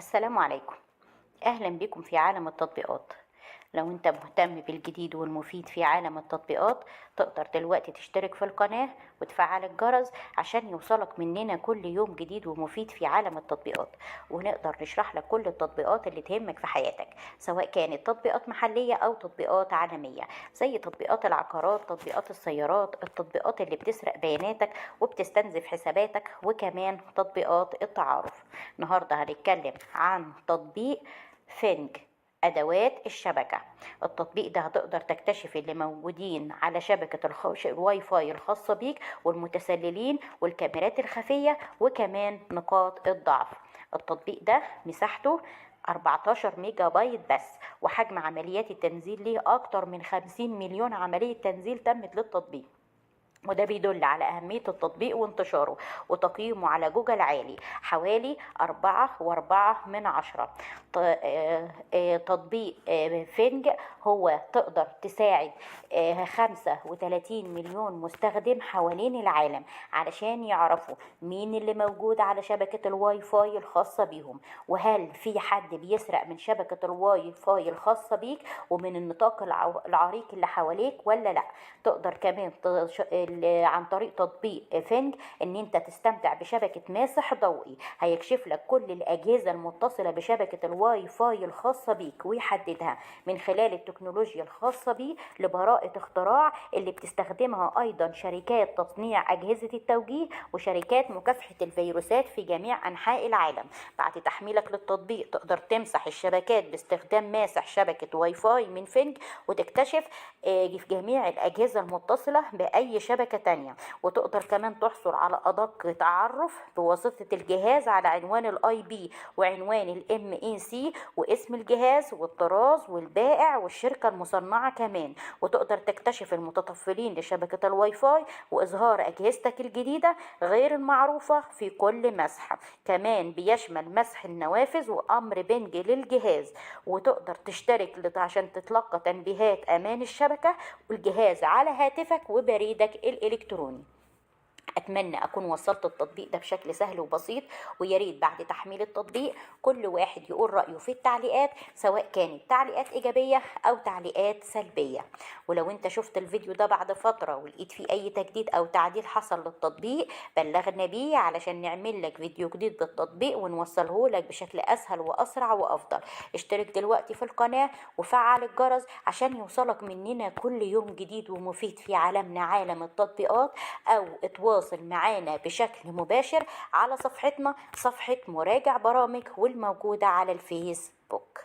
السلام عليكم. أهلا بكم في عالم التطبيقات. لو انت مهتم بالجديد والمفيد في عالم التطبيقات، تقدر دلوقتي تشترك في القناة وتفعل الجرس عشان يوصلك مننا كل يوم جديد ومفيد في عالم التطبيقات، ونقدر نشرح لك كل التطبيقات اللي تهمك في حياتك، سواء كانت تطبيقات محلية أو تطبيقات عالمية، زي تطبيقات العقارات، تطبيقات السيارات، التطبيقات اللي بتسرق بياناتك وبتستنزف حساباتك، وكمان تطبيقات التعارف. النهاردة هنتكلم عن تطبيق فينج، أدوات الشبكة. التطبيق ده هتقدر تكتشف اللي موجودين على شبكة الواي فاي الخاصة بيك، والمتسللين، والكاميرات الخفية، وكمان نقاط الضعف. التطبيق ده مساحته 14 ميجا بايت بس، وحجم عمليات التنزيل ليه أكتر من 50 مليون عملية تنزيل تمت للتطبيق، وده بيدل على أهمية التطبيق وانتشاره. وتقييمه على جوجل عالي، حوالي 4.4 من 10. تطبيق فينج هو تقدر تساعد 35 مليون مستخدم حوالين العالم علشان يعرفوا مين اللي موجود على شبكة الواي فاي الخاصة بيهم، وهل في حد بيسرق من شبكة الواي فاي الخاصة بيك ومن النطاق العريق اللي حواليك ولا لا. تقدر كمان عن طريق تطبيق فينج ان انت تستمتع بشبكة ماسح ضوئي، هيكشف لك كل الاجهزة المتصلة بشبكة الواي فاي الخاصة بيك ويحددها من خلال التكنولوجيا الخاصة بيه لبراءة اختراع اللي بتستخدمها ايضا شركات تصنيع اجهزة التوجيه وشركات مكافحة الفيروسات في جميع انحاء العالم. بعد تحميلك للتطبيق تقدر تمسح الشبكات باستخدام ماسح شبكة واي فاي من فينج، وتكتشف في جميع الأجهزة المتصلة بأي شبكة تانية، وتقدر كمان تحصل على أدق تعرف بواسطة الجهاز على عنوان الاي بي وعنوان الام اي سي واسم الجهاز والطراز والبائع والشركة المصنعة كمان، وتقدر تكتشف المتطفلين لشبكة الواي فاي وإظهار أجهزتك الجديدة غير المعروفة في كل مسح. كمان بيشمل مسح النوافذ وأمر بنج للجهاز، وتقدر تشترك عشان تتلقى تنبيهات أمان الشبكة والجهاز على هاتفك وبريدك الإلكتروني. أتمنى أكون وصلت التطبيق ده بشكل سهل وبسيط، وياريت بعد تحميل التطبيق كل واحد يقول رأيه في التعليقات، سواء كانت تعليقات إيجابية أو تعليقات سلبية. ولو أنت شفت الفيديو ده بعد فترة ولقيت فيه أي تجديد أو تعديل حصل للتطبيق، بلغنا بيه علشان نعمل لك فيديو جديد بالتطبيق ونوصله لك بشكل أسهل وأسرع وأفضل. اشترك دلوقتي في القناة وفعل الجرس عشان يوصلك مننا كل يوم جديد ومفيد في عالمنا، عالم التطبيقات، أو اتواصل معانا بشكل مباشر على صفحتنا، صفحة مراجع برامج، والموجودة على الفيسبوك.